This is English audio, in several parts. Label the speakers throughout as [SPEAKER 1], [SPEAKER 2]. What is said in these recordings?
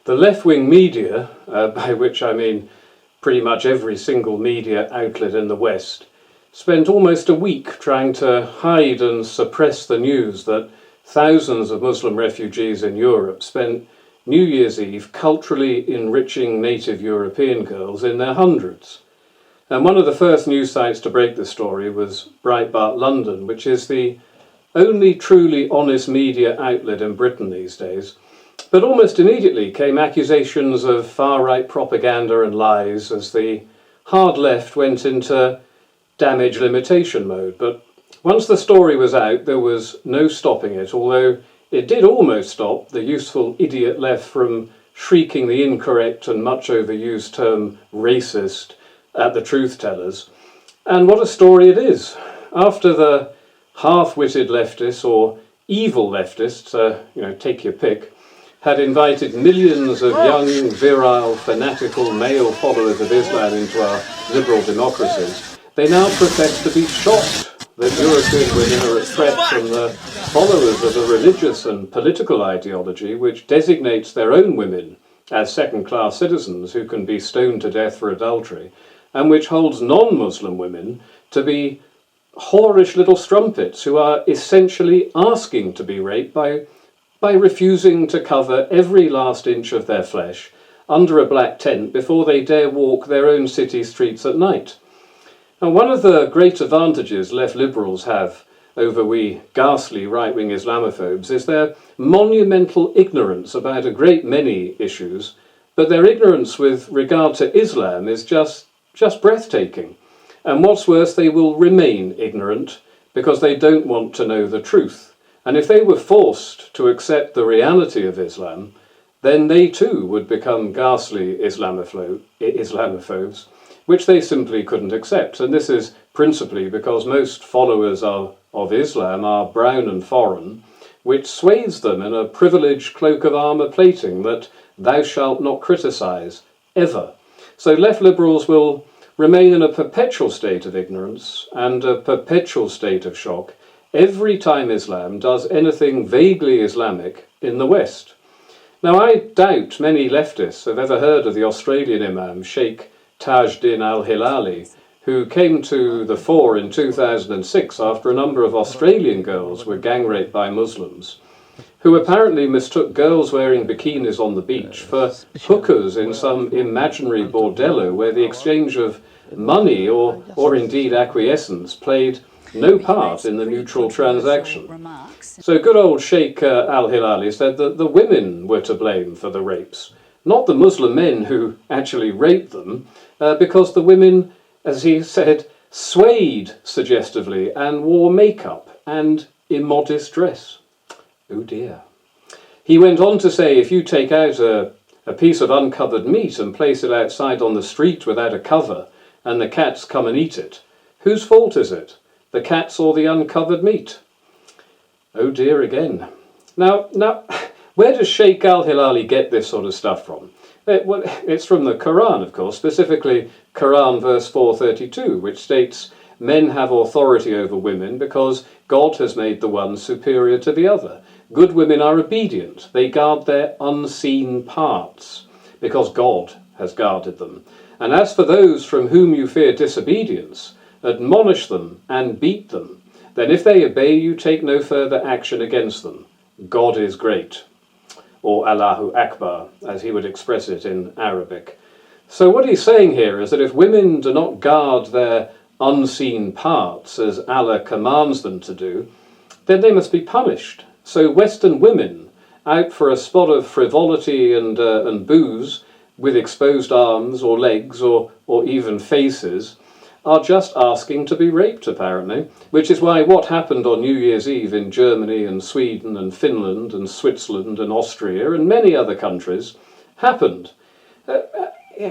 [SPEAKER 1] The left-wing media, by which I mean pretty much every single media outlet in the West, spent almost a week trying to hide and suppress the news that thousands of Muslim refugees in Europe spent New Year's Eve culturally enriching native European girls in their hundreds. And one of the first news sites to break the story was Breitbart London, which is the only truly honest media outlet in Britain these days. But almost immediately came accusations of far-right propaganda and lies as the hard left went into damage limitation mode. But once the story was out, there was no stopping it, although it did almost stop the useful idiot left from shrieking the incorrect and much overused term racist at the truth tellers. And what a story it is. After the half-witted leftists, or evil leftists, take your pick, had invited millions of young, virile, fanatical male followers of Islam into our liberal democracies, they now profess to be shocked that European women are at threat from the followers of a religious and political ideology which designates their own women as second-class citizens who can be stoned to death for adultery, and which holds non-Muslim women to be whorish little strumpets who are essentially asking to be raped by refusing to cover every last inch of their flesh under a black tent before they dare walk their own city streets at night. And one of the great advantages left liberals have over we ghastly right-wing Islamophobes is their monumental ignorance about a great many issues, but their ignorance with regard to Islam is just breathtaking. And what's worse, they will remain ignorant because they don't want to know the truth. And if they were forced to accept the reality of Islam, then they too would become ghastly Islamophobes, which they simply couldn't accept. And this is principally because most followers of Islam are brown and foreign, which swathes them in a privileged cloak of armour plating that thou shalt not criticise, ever. So left liberals will remain in a perpetual state of ignorance and a perpetual state of shock every time Islam does anything vaguely Islamic in the West. Now, I doubt many leftists have ever heard of the Australian Imam Sheikh Tajuddin al-Hilali, who came to the fore in 2006 after a number of Australian girls were gang raped by Muslims, who apparently mistook girls wearing bikinis on the beach for hookers in some imaginary bordello where the exchange of money or indeed acquiescence played no part in the mutual transaction. So good old Sheikh al-Hilali said that the women were to blame for the rapes, not the Muslim men who actually raped them, because the women, as he said, swayed suggestively and wore makeup and immodest dress. Oh dear. He went on to say, if you take out a piece of uncovered meat and place it outside on the street without a cover, and the cats come and eat it, whose fault is it? The cats or the uncovered meat? Oh dear again. Now, where does Sheikh al-Hilali get this sort of stuff from? Well, it's from the Quran, of course, specifically Quran verse 432, which states, men have authority over women because God has made the one superior to the other. Good women are obedient. They guard their unseen parts because God has guarded them. And as for those from whom you fear disobedience, admonish them and beat them. Then if they obey you, take no further action against them. God is great. Or Allahu Akbar, as he would express it in Arabic. So what he's saying here is that if women do not guard their unseen parts, as Allah commands them to do, then they must be punished. So Western women, out for a spot of frivolity and booze, with exposed arms or legs or even faces, are just asking to be raped, apparently, which is why what happened on New Year's Eve in Germany and Sweden and Finland and Switzerland and Austria and many other countries happened.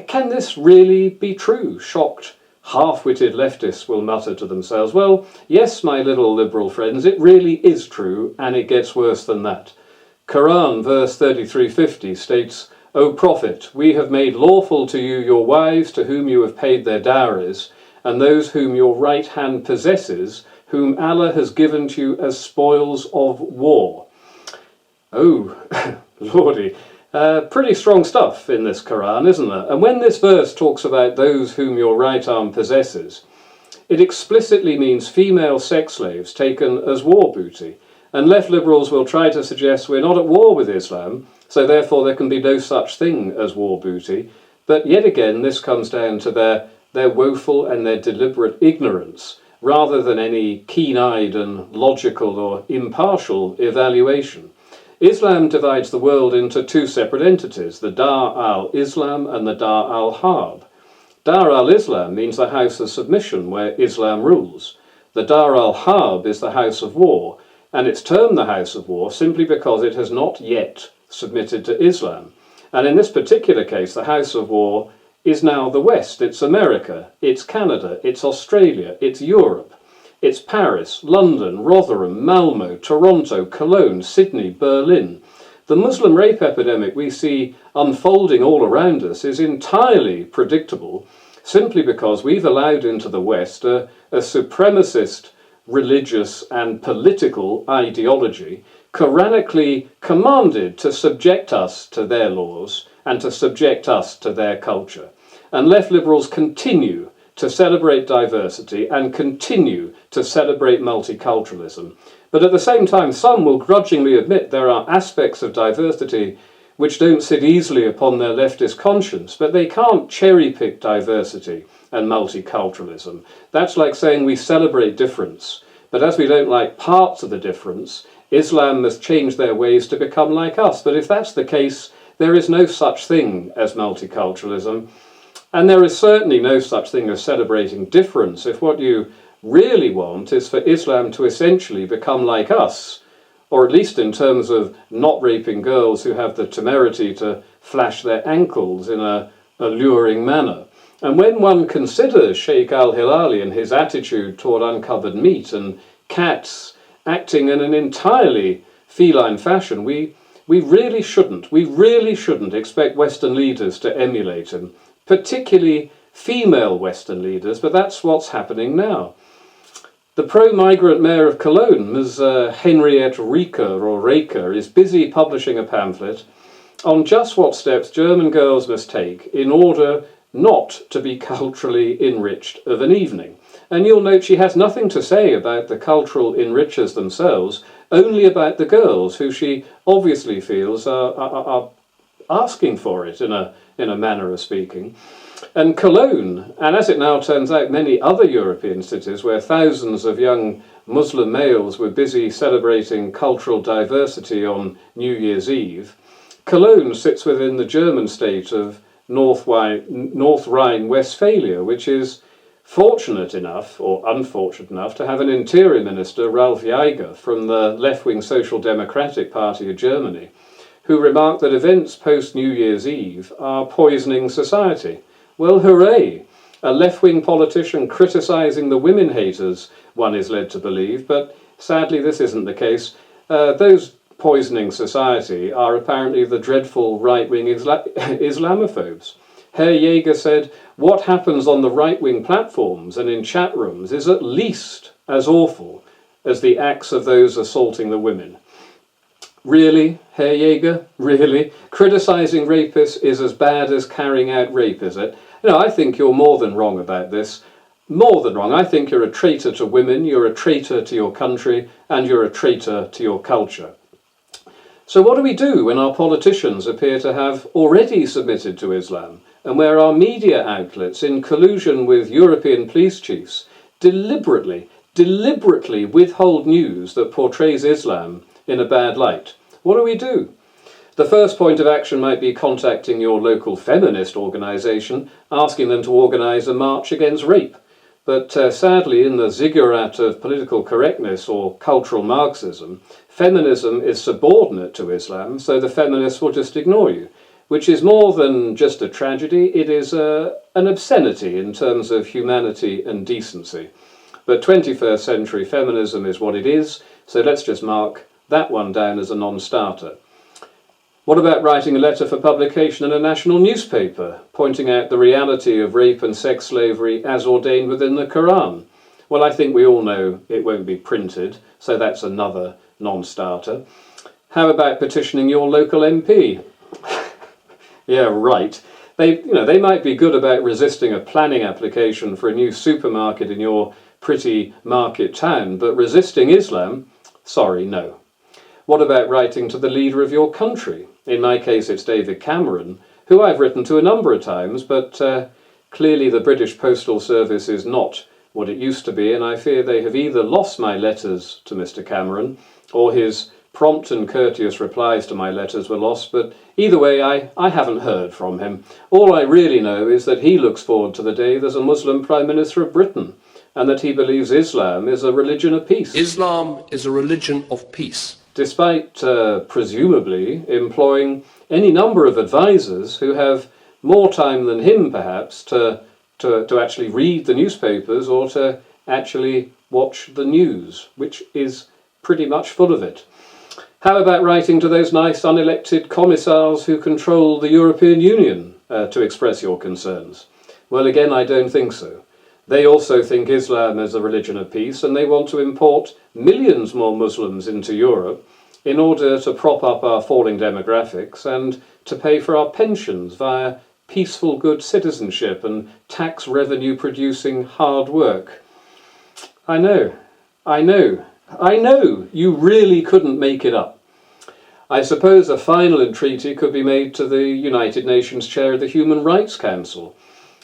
[SPEAKER 1] Can this really be true? Shocked, half-witted leftists will mutter to themselves, well, yes, my little liberal friends, it really is true, and it gets worse than that. Quran, verse 3350, states, O Prophet, we have made lawful to you your wives to whom you have paid their dowries, and those whom your right hand possesses, whom Allah has given to you as spoils of war. Oh, Lordy, Pretty strong stuff in this Quran, isn't there? And when this verse talks about those whom your right arm possesses, it explicitly means female sex slaves taken as war booty. And left liberals will try to suggest we're not at war with Islam, so therefore there can be no such thing as war booty. But yet again, this comes down to their woeful and their deliberate ignorance, rather than any keen-eyed and logical or impartial evaluation. Islam divides the world into two separate entities, the Dar al-Islam and the Dar al-Harb. Dar al-Islam means the house of submission where Islam rules. The Dar al-Harb is the house of war, and it's termed the house of war simply because it has not yet submitted to Islam. And in this particular case, the house of war is now the West. It's America, it's Canada, it's Australia, it's Europe, it's Paris, London, Rotherham, Malmo, Toronto, Cologne, Sydney, Berlin. The Muslim rape epidemic we see unfolding all around us is entirely predictable simply because we've allowed into the West a supremacist religious and political ideology Quranically commanded to subject us to their laws and to subject us to their culture. And left liberals continue to celebrate diversity and continue to celebrate multiculturalism. But at the same time, some will grudgingly admit there are aspects of diversity which don't sit easily upon their leftist conscience, but they can't cherry-pick diversity and multiculturalism. That's like saying we celebrate difference, but as we don't like parts of the difference, Islam must change their ways to become like us. But if that's the case, there is no such thing as multiculturalism, and there is certainly no such thing as celebrating difference if what you really want is for Islam to essentially become like us, or at least in terms of not raping girls who have the temerity to flash their ankles in a alluring manner. And when one considers Sheikh al-Hilali and his attitude toward uncovered meat and cats acting in an entirely feline fashion, we really shouldn't expect Western leaders to emulate him, particularly female Western leaders, but that's what's happening now. The pro-migrant mayor of Cologne, Ms. Henriette Reker, is busy publishing a pamphlet on just what steps German girls must take in order not to be culturally enriched of an evening. And you'll note she has nothing to say about the cultural enrichers themselves, only about the girls who she obviously feels are asking for it in a manner of speaking. And Cologne, and as it now turns out many other European cities where thousands of young Muslim males were busy celebrating cultural diversity on New Year's Eve, Cologne sits within the German state of North Rhine-Westphalia, which is fortunate enough, or unfortunate enough, to have an interior minister, Ralph Jäger, from the left-wing Social Democratic Party of Germany, who remarked that events post-New Year's Eve are poisoning society. Well, hooray! A left-wing politician criticising the women haters, one is led to believe, but sadly this isn't the case. Those poisoning society are apparently the dreadful right-wing Islamophobes. Herr Jäger said, what happens on the right-wing platforms and in chat rooms is at least as awful as the acts of those assaulting the women. Really, Herr Jäger? Really? Criticising rapists is as bad as carrying out rape, is it? No, I think you're more than wrong about this. More than wrong. I think you're a traitor to women, you're a traitor to your country, and you're a traitor to your culture. So what do we do when our politicians appear to have already submitted to Islam, and where our media outlets, in collusion with European police chiefs, deliberately withhold news that portrays Islam in a bad light? What do we do? The first point of action might be contacting your local feminist organisation, asking them to organise a march against rape. But sadly, in the ziggurat of political correctness or cultural Marxism, feminism is subordinate to Islam, so the feminists will just ignore you, which is more than just a tragedy, it is an obscenity in terms of humanity and decency. But 21st century feminism is what it is, so let's just mark that one down as a non-starter. What about writing a letter for publication in a national newspaper, pointing out the reality of rape and sex slavery as ordained within the Quran? Well, I think we all know it won't be printed, so that's another non-starter. How about petitioning your local MP? Yeah, right. They might be good about resisting a planning application for a new supermarket in your pretty market town, but resisting Islam? Sorry, no. What about writing to the leader of your country? In my case, it's David Cameron, who I've written to a number of times, but clearly the British Postal Service is not what it used to be, and I fear they have either lost my letters to Mr. Cameron, or his prompt and courteous replies to my letters were lost, but either way, I haven't heard from him. All I really know is that he looks forward to the day there's a Muslim Prime Minister of Britain, and that he believes Islam is a religion of peace.
[SPEAKER 2] Islam is a religion of peace.
[SPEAKER 1] Despite presumably employing any number of advisors who have more time than him, perhaps, to actually read the newspapers or to actually watch the news, which is pretty much full of it. How about writing to those nice unelected commissars who control the European Union to express your concerns? Well, again, I don't think so. They also think Islam is a religion of peace, and they want to import millions more Muslims into Europe in order to prop up our falling demographics and to pay for our pensions via peaceful good citizenship and tax revenue producing hard work. I know, you really couldn't make it up. I suppose a final entreaty could be made to the United Nations chair of the Human Rights Council.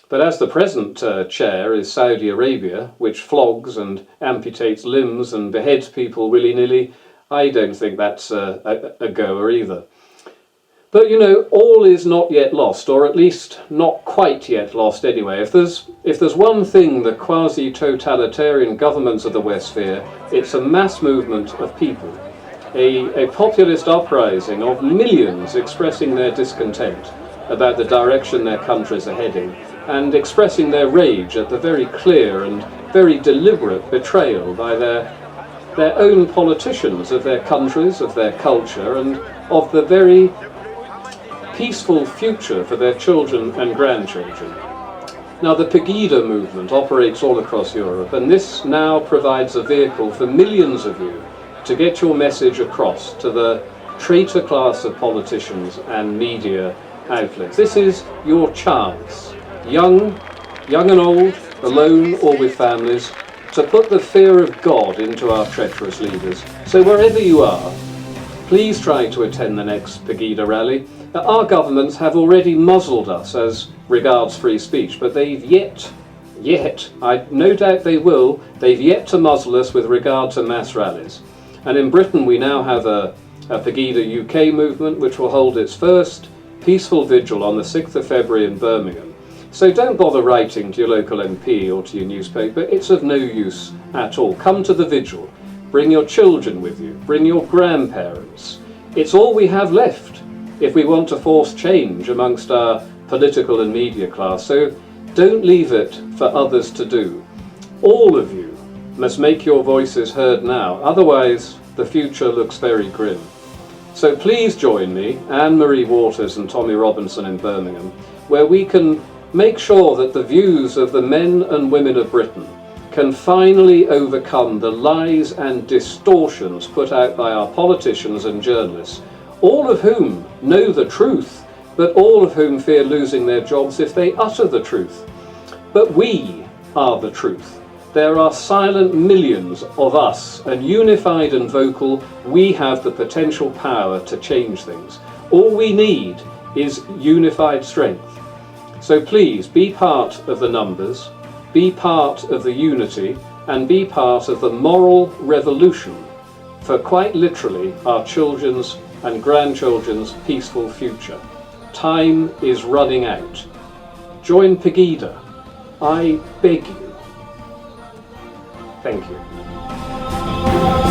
[SPEAKER 1] But as the present chair is Saudi Arabia, which flogs and amputates limbs and beheads people willy-nilly, I don't think that's a goer either. But all is not yet lost, or at least not quite yet lost anyway. If there's one thing the quasi-totalitarian governments of the West fear, it's a mass movement of people, a populist uprising of millions expressing their discontent about the direction their countries are heading, and expressing their rage at the very clear and very deliberate betrayal by their own politicians of their countries, of their culture, and of the very peaceful future for their children and grandchildren. Now, the PEGIDA movement operates all across Europe, and this now provides a vehicle for millions of you to get your message across to the traitor class of politicians and media outlets. This is your chance, young and old, alone or with families, to put the fear of God into our treacherous leaders. So wherever you are, please try to attend the next PEGIDA rally. Our governments have already muzzled us as regards free speech, but they've yet, I no doubt they will, they've yet to muzzle us with regard to mass rallies. And in Britain we now have a PEGIDA UK movement which will hold its first peaceful vigil on the 6th of February in Birmingham. So don't bother writing to your local MP or to your newspaper, it's of no use at all. Come to the vigil, bring your children with you, bring your grandparents. It's all we have left if we want to force change amongst our political and media class, so don't leave it for others to do. All of you must make your voices heard now, otherwise the future looks very grim. So please join me, Anne-Marie Waters and Tommy Robinson in Birmingham, where we can make sure that the views of the men and women of Britain can finally overcome the lies and distortions put out by our politicians and journalists, all of whom know the truth, but all of whom fear losing their jobs if they utter the truth. But we are the truth. There are silent millions of us, and unified and vocal, we have the potential power to change things. All we need is unified strength. So please be part of the numbers, be part of the unity, and be part of the moral revolution for quite literally our children's and grandchildren's peaceful future. Time is running out. Join PEGIDA. I beg you. Thank you.